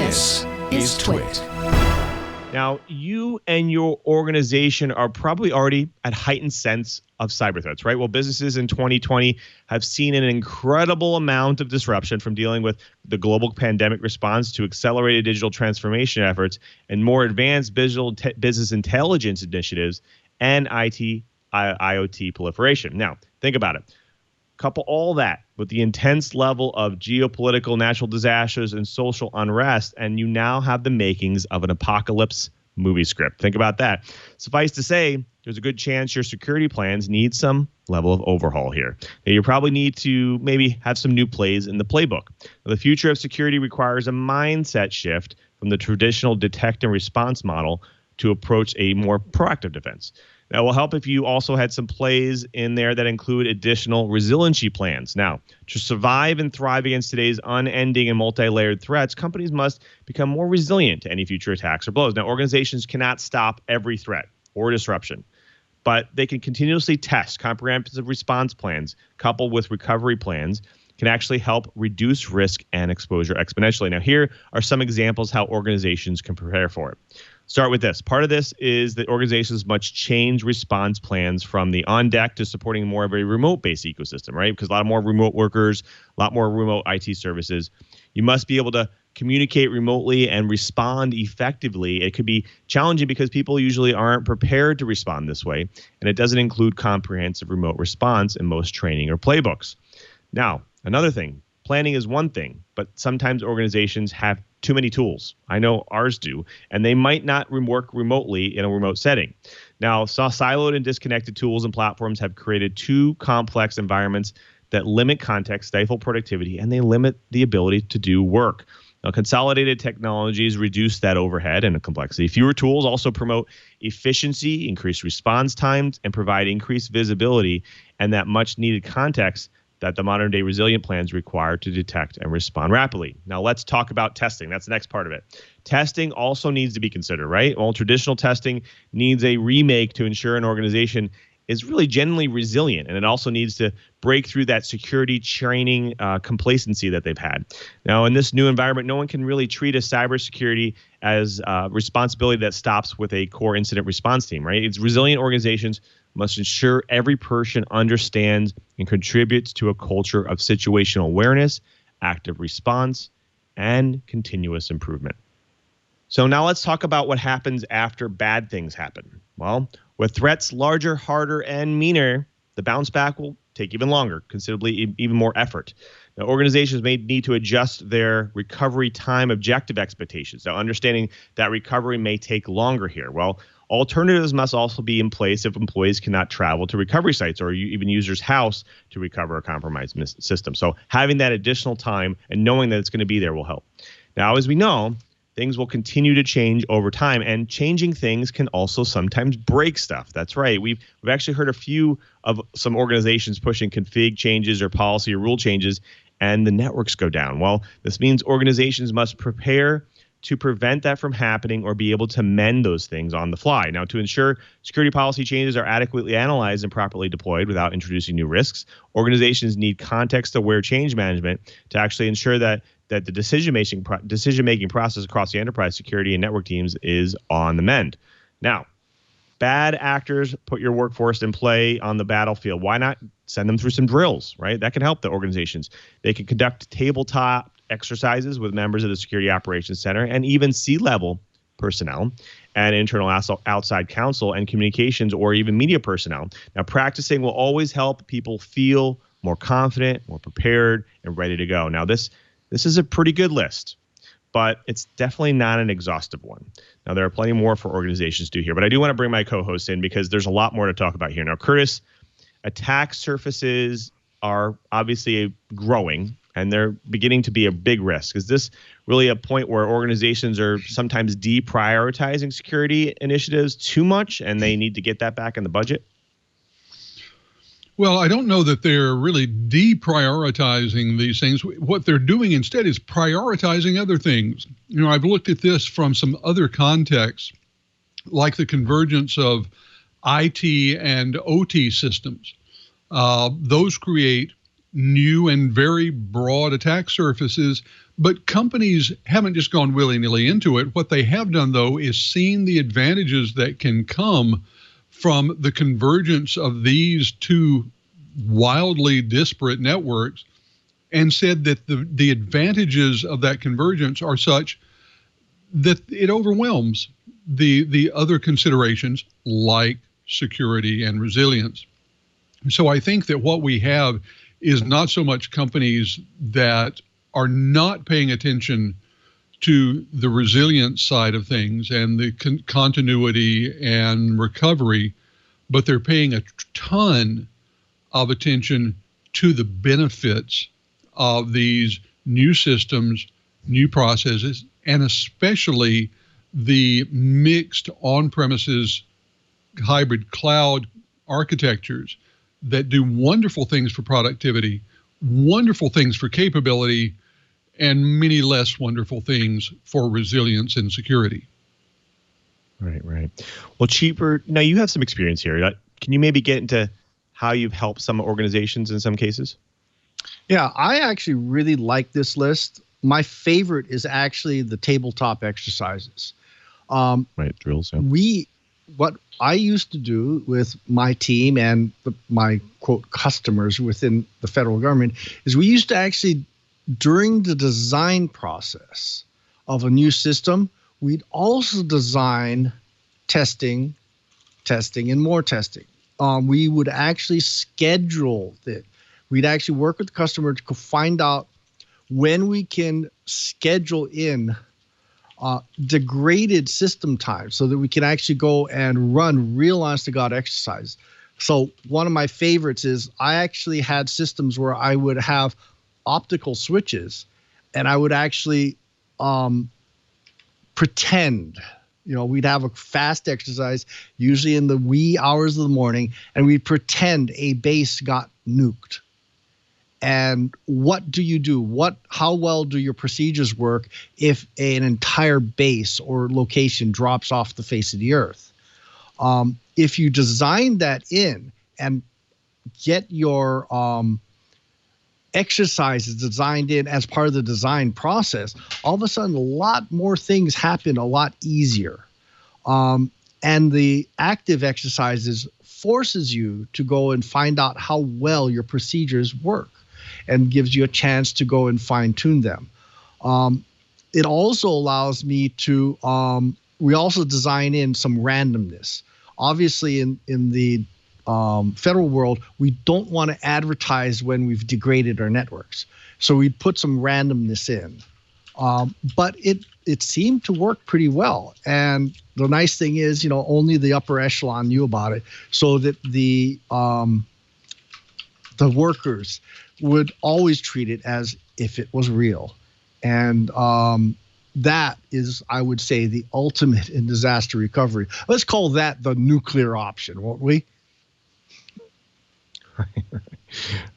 This is TWiT. Now, you and your organization are probably already at heightened sense of cyber threats, right? Well, businesses in 2020 have seen an incredible amount of disruption from dealing with the global pandemic response to accelerated digital transformation efforts and more advanced business intelligence initiatives and IoT proliferation. Now, think about it. Couple all that with the intense level of geopolitical, natural disasters, and social unrest, and you now have the makings of an apocalypse movie script. Think about that. Suffice to say, there's a good chance your security plans need some level of overhaul here. Now, you probably need to maybe have some new plays in the playbook. Now, the future of security requires a mindset shift from the traditional detect and response model to approach a more proactive defense. That will help if you also had some plays in there that include additional resiliency plans. Now, to survive and thrive against today's unending and multi-layered threats, companies must become more resilient to any future attacks or blows. Now, organizations cannot stop every threat or disruption, but they can continuously test comprehensive response plans coupled with recovery plans can actually help reduce risk and exposure exponentially. Now, here are some examples how organizations can prepare for it. Start with this. Part of this is that organizations must change response plans from the on deck to supporting more of a remote-based ecosystem, right? Because a lot more remote workers, a lot more remote IT services. You must be able to communicate remotely and respond effectively. It could be challenging because people usually aren't prepared to respond this way, and it doesn't include comprehensive remote response in most training or playbooks. Now, another thing, planning is one thing, but sometimes organizations have too many tools. I know ours do, and they might not work remotely in a remote setting. Now, siloed and disconnected tools and platforms have created two complex environments that limit context, stifle productivity, and they limit the ability to do work. Now, consolidated technologies reduce that overhead and the complexity. Fewer tools also promote efficiency, increase response times, and provide increased visibility and that much needed context that the modern day resilient plans require to detect and respond rapidly. Now let's talk about testing. That's the next part of it. Testing also needs to be considered, right? Well, traditional testing needs a remake to ensure an organization is really genuinely resilient, and it also needs to break through that security training complacency that they've had. Now, in this new environment, no one can really treat a cybersecurity as a responsibility that stops with a core incident response team, right? It's resilient organizations must ensure every person understands and contributes to a culture of situational awareness, active response, and continuous improvement. So now let's talk about what happens after bad things happen. Well, with threats larger, harder, and meaner, the bounce back will take even longer, considerably even more effort. Now, organizations may need to adjust their recovery time objective expectations. Now, understanding that recovery may take longer here. Well, alternatives must also be in place if employees cannot travel to recovery sites or even users' house to recover a compromised system. So having that additional time and knowing that it's going to be there will help. Now, as we know, things will continue to change over time, and changing things can also sometimes break stuff. That's right. We've actually heard a few of some organizations pushing config changes or policy or rule changes, and the networks go down. Well, this means organizations must prepare to prevent that from happening or be able to mend those things on the fly. Now, to ensure security policy changes are adequately analyzed and properly deployed without introducing new risks, organizations need context-aware change management to actually ensure that the decision-making process across the enterprise security and network teams is on the mend. Now, bad actors put your workforce in play on the battlefield. Why not send them through some drills, right? That can help the organizations. They can conduct tabletop exercises with members of the Security Operations Center and even C-level personnel and internal outside counsel and communications or even media personnel. Now, practicing will always help people feel more confident, more prepared, and ready to go. Now, this is a pretty good list, but it's definitely not an exhaustive one. Now, there are plenty more for organizations to do here, but I do want to bring my co-host in because there's a lot more to talk about here. Now, Curtis, attack surfaces are obviously growing, and they're beginning to be a big risk. Is this really a point where organizations are sometimes deprioritizing security initiatives too much, and they need to get that back in the budget? Well, I don't know that they're really deprioritizing these things. What they're doing instead is prioritizing other things. You know, I've looked at this from some other contexts, like the convergence of IT and OT systems. Those create new and very broad attack surfaces, But companies haven't just gone willy-nilly into it. What they have done, though, is seen the advantages that can come from the convergence of these two wildly disparate networks, and said that the advantages of that convergence are such that it overwhelms the other considerations like security and resilience. So I think that what we have is not so much companies that are not paying attention to the resilience side of things and the continuity and recovery, but they're paying a ton of attention to the benefits of these new systems, new processes, and especially the mixed on-premises hybrid cloud architectures that do wonderful things for productivity, wonderful things for capability, and many less wonderful things for resilience and security. Right. Well, Cheaper, now you have some experience here. Can you maybe get into how you've helped some organizations in some cases? Yeah, I actually really like this list. My favorite is actually the tabletop exercises. Right, drills. Yeah. What I used to do with my team and my quote customers within the federal government is we used to actually, during the design process of a new system, we'd also design testing, and more testing. We would actually schedule it. We'd actually work with the customer to find out when we can schedule in degraded system time so that we can actually go and run real honest-to-God exercise. So one of my favorites is I actually had systems where I would have optical switches and I would actually pretend, we'd have a fast exercise, usually in the wee hours of the morning, and we'd pretend a base got nuked. And what do you do? How well do your procedures work if an entire base or location drops off the face of the earth? If you design that in and get your exercises designed in as part of the design process, all of a sudden a lot more things happen a lot easier. And the active exercises forces you to go and find out how well your procedures work and gives you a chance to go and fine-tune them. It also allows me to, we also design in some randomness. Obviously, in the federal world, we don't want to advertise when we've degraded our networks. So we put some randomness in. But it seemed to work pretty well. And the nice thing is, only the upper echelon knew about it, so that the workers would always treat it as if it was real. And that is, I would say, the ultimate in disaster recovery. Let's call that the nuclear option, won't we?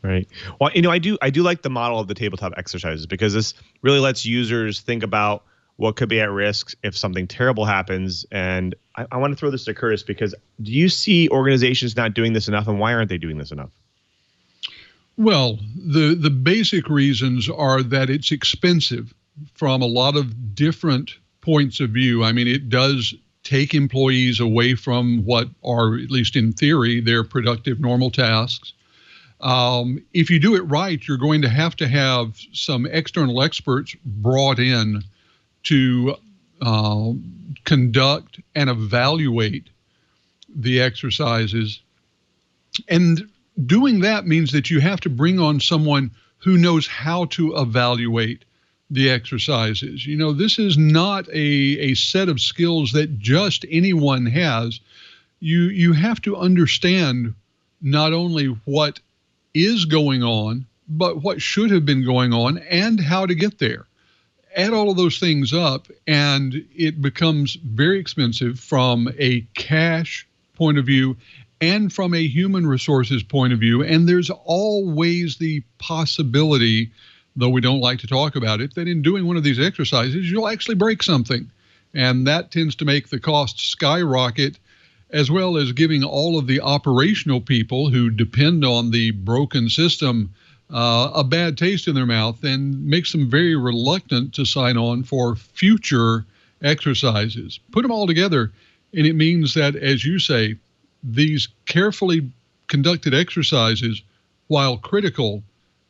Right. Well, I do like the model of the tabletop exercises because this really lets users think about what could be at risk if something terrible happens. And I want to throw this to Curtis, because do you see organizations not doing this enough, and why aren't they doing this enough? Well, the basic reasons are that it's expensive from a lot of different points of view. I mean, it does take employees away from what are, at least in theory, their productive normal tasks. If you do it right, you're going to have some external experts brought in to conduct and evaluate the exercises. And doing that means that you have to bring on someone who knows how to evaluate the exercises. This is not a set of skills that just anyone has. You have to understand not only what is going on, but what should have been going on and how to get there. Add all of those things up, and it becomes very expensive from a cash point of view and from a human resources point of view. And there's always the possibility, though we don't like to talk about it, that in doing one of these exercises, you'll actually break something. And that tends to make the cost skyrocket, as well as giving all of the operational people who depend on the broken system a bad taste in their mouth and makes them very reluctant to sign on for future exercises. Put them all together, and it means that, as you say, these carefully conducted exercises, while critical,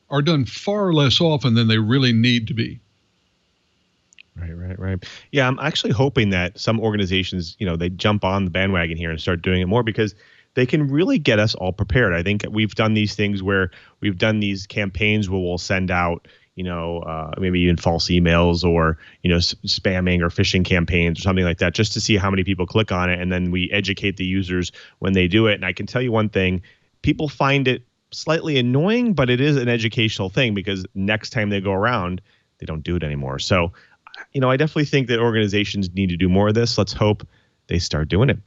are done far less often than they really need to be. Right. Yeah, I'm actually hoping that some organizations, they jump on the bandwagon here and start doing it more, because they can really get us all prepared. I think we've done these things where we've done these campaigns where we'll send out, maybe even false emails or, spamming or phishing campaigns or something like that, just to see how many people click on it. And then we educate the users when they do it. And I can tell you one thing, people find it slightly annoying, but it is an educational thing, because next time they go around, they don't do it anymore. So, I definitely think that organizations need to do more of this. Let's hope they start doing it.